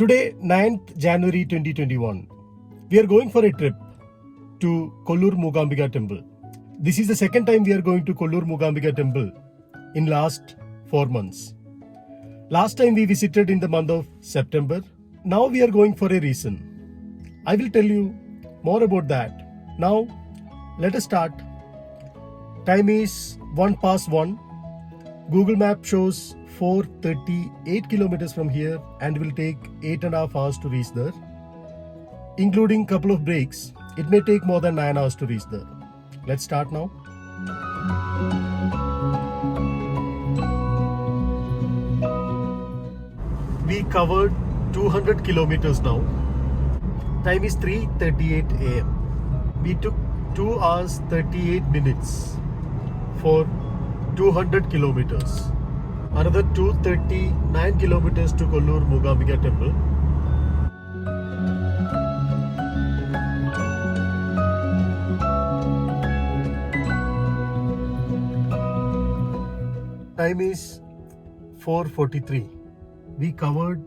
Today, 9th January 2021, we are going for a trip to Kollur Mookambika Temple. This is the second time we are going to Kollur Mookambika Temple in last 4 months. Last time we visited in the month of September. Now we are going for a reason. I will tell you more about that. Now, let us start. Time is 1 past 1. Google Map shows 438 kilometers from here and will take 8.5 hours to reach there. Including couple of breaks, it may take more than 9 hours to reach there. Let's start now. We covered 200 kilometers now. Time is 3:38 a.m. We took 2 hours 38 minutes for 200 kilometers. Another 239 kilometers to Kollur Mookambika Temple. Time is 4:43. We covered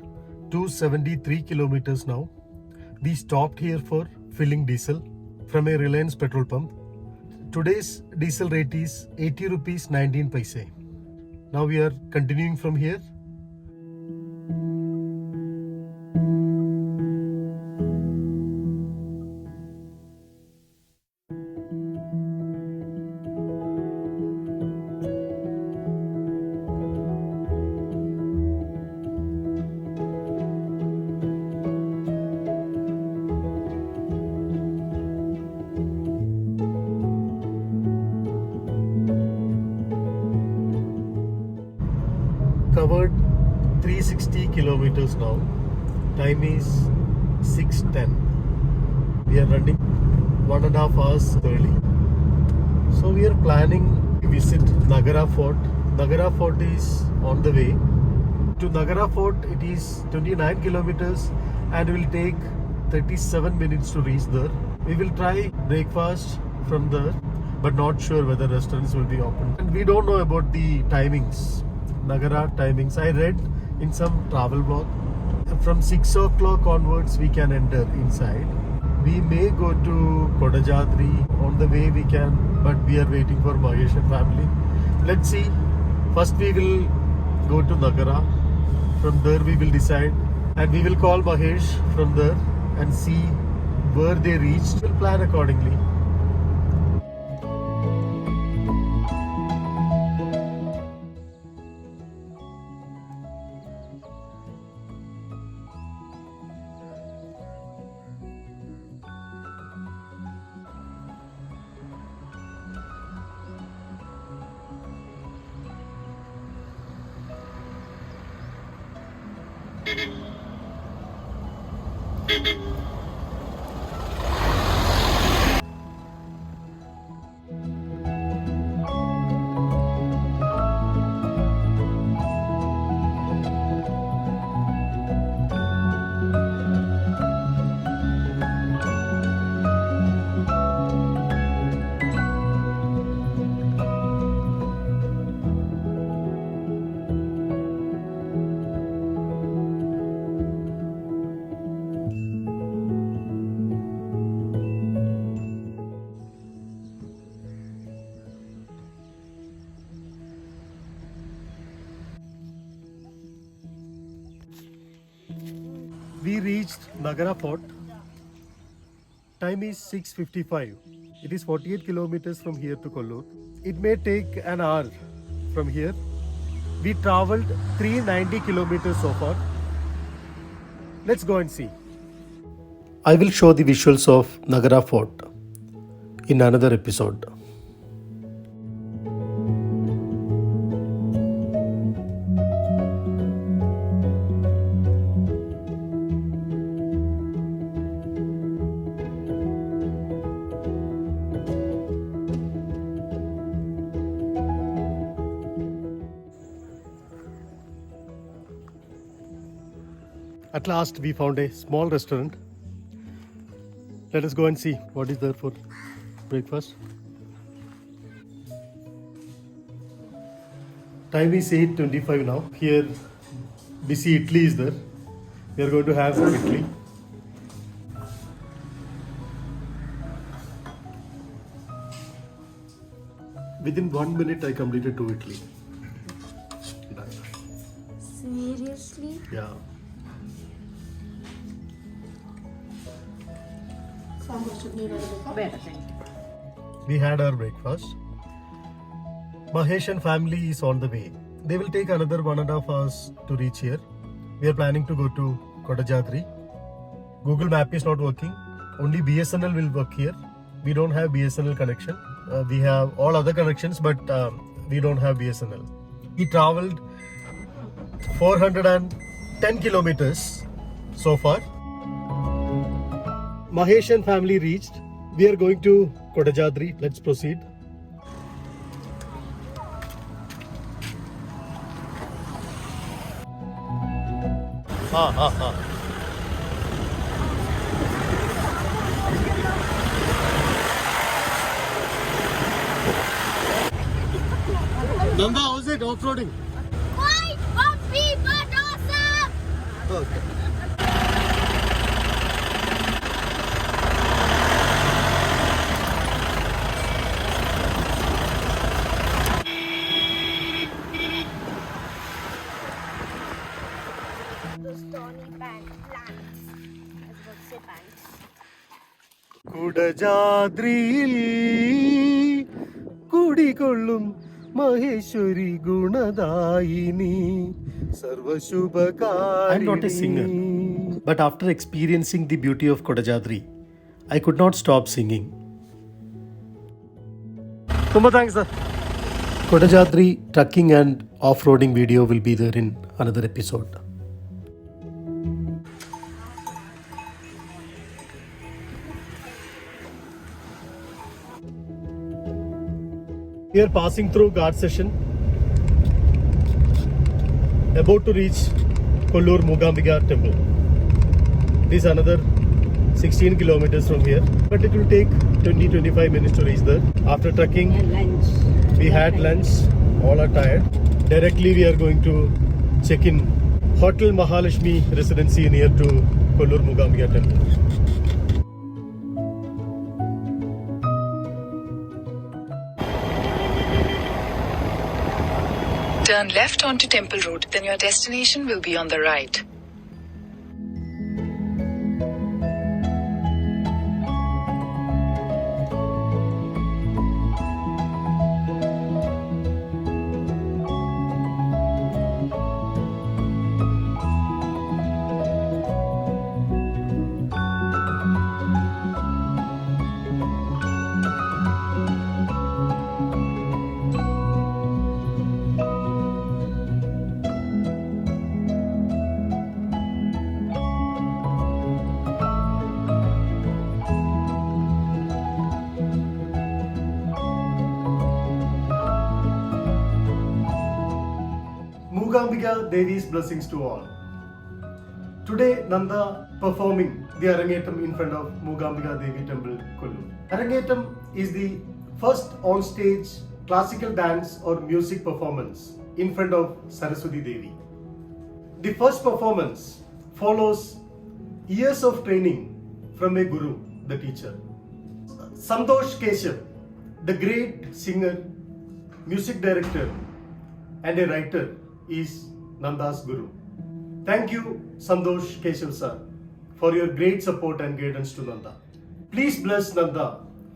273 kilometers now. We stopped here for filling diesel from a Reliance petrol pump. Today's diesel rate is 80 rupees 19 paise. Now we are continuing from here. Covered 360 kilometers now. Time is 6:10. We are running 1.5 hours early. So we are planning to visit Nagara Fort. Nagara Fort is on the way. To Nagara Fort it is 29 kilometers and will take 37 minutes to reach there. We will try breakfast from there, but not sure whether restaurants will be open. And we don't know about the timings. Nagara timings. I read in some travel blog from 6 o'clock onwards we can enter inside. We may go to Kodajadri on the way we can, but we are waiting for Mahesh and family. Let's see. First we will go to Nagara. From there we will decide, and we will call Mahesh from there and see where they reached. We'll plan accordingly. We reached Nagara Fort. Time is 6:55. It is 48 kilometers from here to Kollur. It may take an hour from here. We traveled 390 kilometers so far. Let's go and see. I will show the visuals of Nagara Fort in another episode. At last we found a small restaurant. Let us go and see what is there for breakfast. Time is 8:25 now. Here busy Italy is there. We are going to have idli. Within 1 minute, I completed 2 idli. Done. Seriously? Yeah. We had our breakfast. Mahesh and family is on the way. They will take another 1.5 hours to reach here. We are planning to go to Kodajadri. Google Map is not working. Only BSNL will work here. We don't have BSNL connection. We have all other connections, but we don't have BSNL. We traveled 410 kilometers so far. Mahesh and family reached. We are going to Kodajadri. Let's proceed. Nanda, how's it off-roading? Quite bumpy but awesome! Okay. Those Tony plants. I was about to say plants. കുടജാദ്രിയിൽ കുടികൊള്ളും Maheshwari ഗുണദായിനി സർവശുഭകാരിണി. I'm not a singer, but after experiencing the beauty of Kodajadri, I could not stop singing. Tumba thanks sir. Kodajadri trekking and off-roading video will be there in another episode. We are passing through Ghat session. About to reach Kollur Mookambika temple. This is another 16 kilometers from here, but it will take 20-25 minutes to reach there. After trekking, we had lunch. All are tired. Directly we are going to check in Hotel Mahalakshmi Residency near to Kollur Mookambika temple. Turn left onto Temple Road, then your destination will be on the right. Mookambika Devi's blessings to all. Today Nanda performing the Arangetam in front of Mookambika Devi Temple, Kollur. Arangetam is the first on-stage classical dance or music performance in front of Saraswati Devi. The first performance follows years of training from a guru, the teacher. Santosh Keshav, the great singer, music director and a writer, is Nanda's guru. Thank you, Santosh Keshav sir, for your great support and guidance to Nanda. Please bless Nanda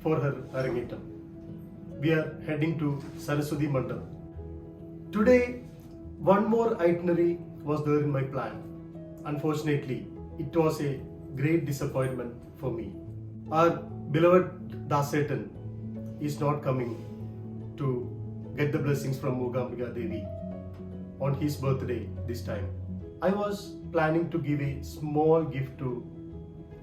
for her Arangetam. We are heading to Saraswati Mandal. Today, one more itinerary was there in my plan. Unfortunately, it was a great disappointment for me. Our beloved Dasetan is not coming to get the blessings from Mookambika Devi on his birthday this time. I was planning to give a small gift to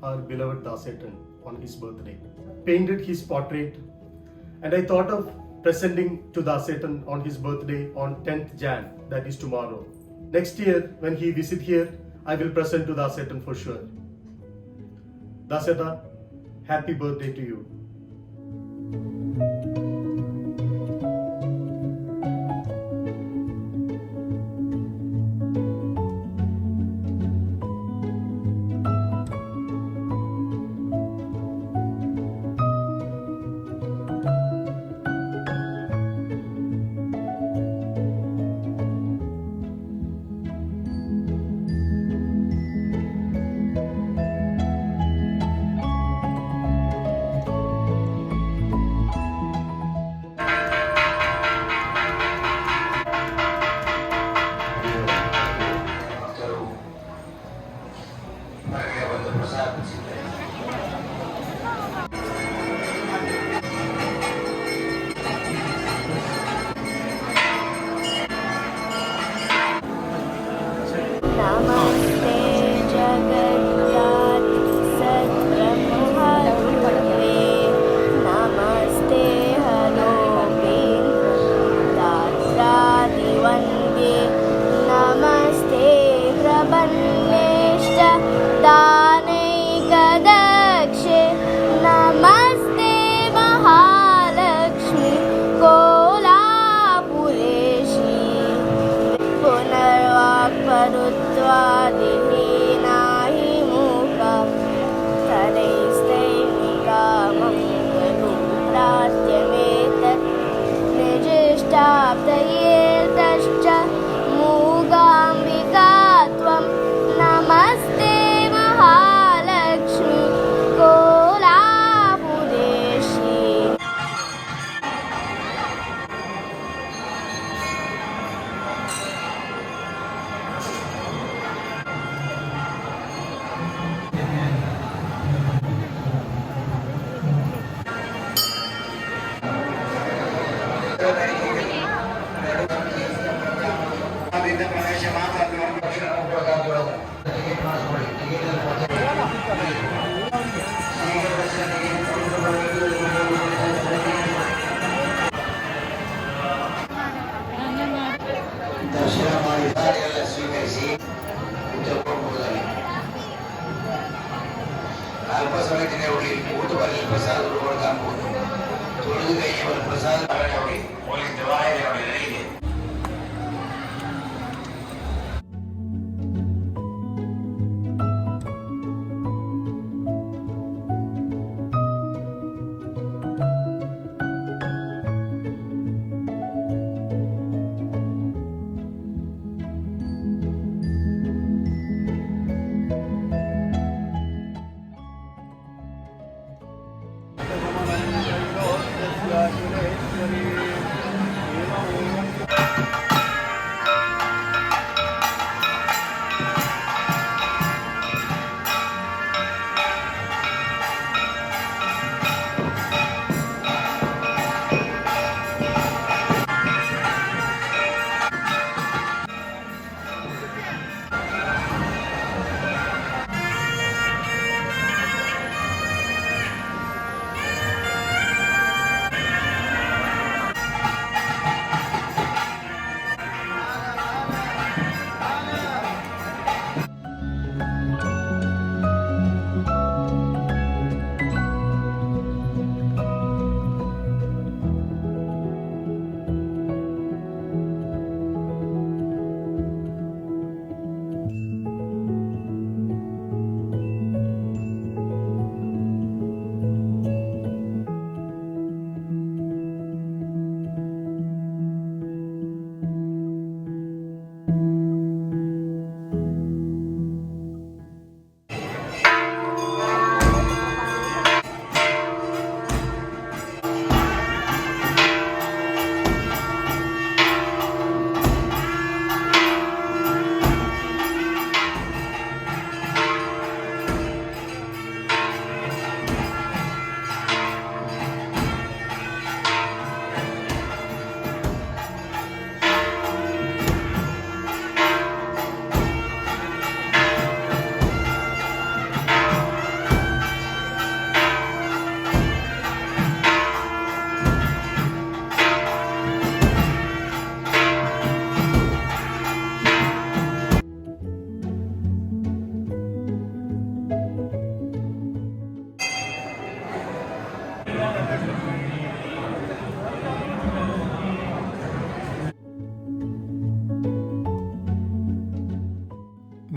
our beloved Dasetan on his birthday. Painted his portrait, and I thought of presenting to Dasetan on his birthday on 10th Jan, that is tomorrow. Next year, when he visit here, I will present to Dasetan for sure. Daseta, happy birthday to you.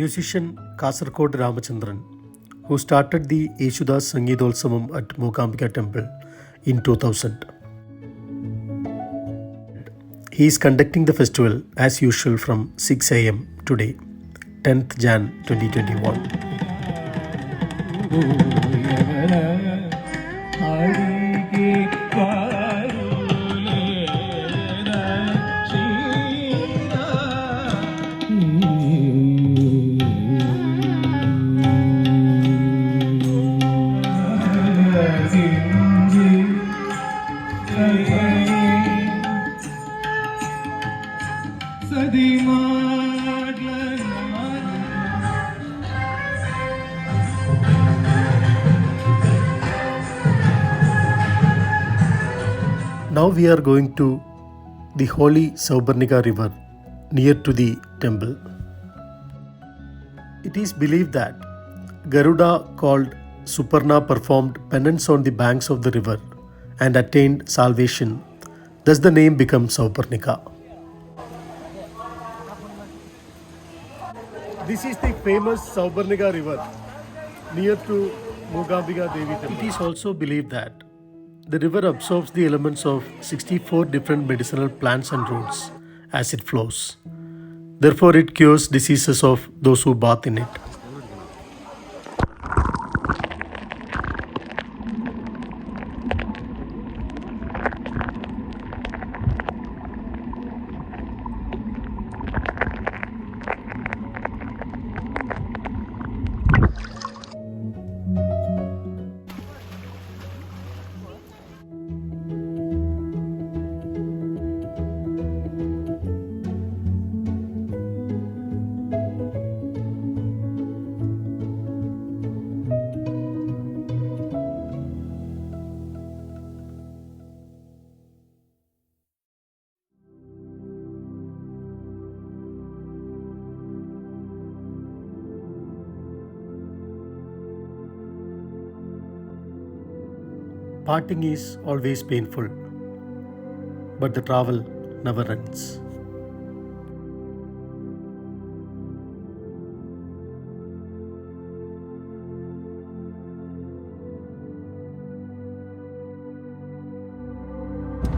Musician Kasarkod Ramachandran, who started the Yeshudas Sangeetholsavam at Mookambika Temple in 2000. He is conducting the festival as usual from 6 am today, 10th Jan 2021. Now we are going to the holy Saubarnika river near to the temple. It is believed that Garuda called Suparna performed penance on the banks of the river and attained salvation. Thus the name becomes Saubarnika. This is the famous Saubarnika river near to Mookambika Devi temple. It is also believed that the river absorbs the elements of 64 different medicinal plants and roots as it flows. Therefore, it cures diseases of those who bath in it. Parting is always painful, but the travel never ends.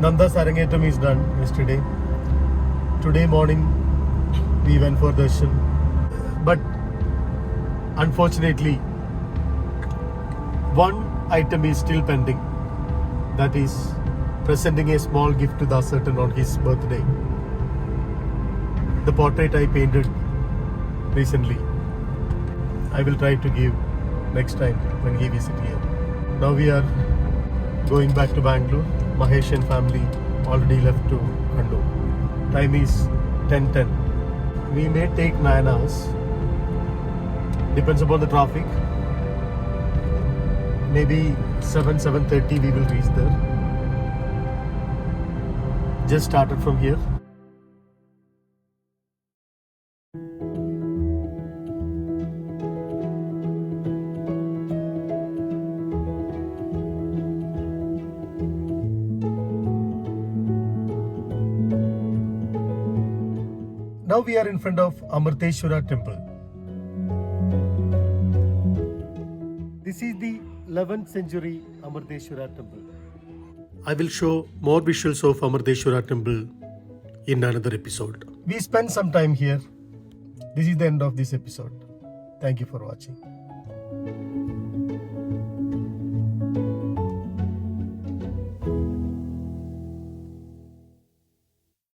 Nanda's Arangetam is done yesterday. Today morning we went for darshan, but unfortunately one item is still pending. That is presenting a small gift to Dasaran on his birthday. The portrait I painted recently, I will try to give next time when he visits here. Now we are going back to Bangalore. Mahesh and family already left to Kandu. Time is 10:10. We may take 9 hours. Depends upon the traffic. Maybe 7:30 we will reach there. Just started from here. Now we are in front of Amarteshwara temple. This is the 11th century Amarteshwara temple. I will show more visuals of Amarteshwara temple in another episode. We spent some time here. This is the end of this episode. Thank you for watching.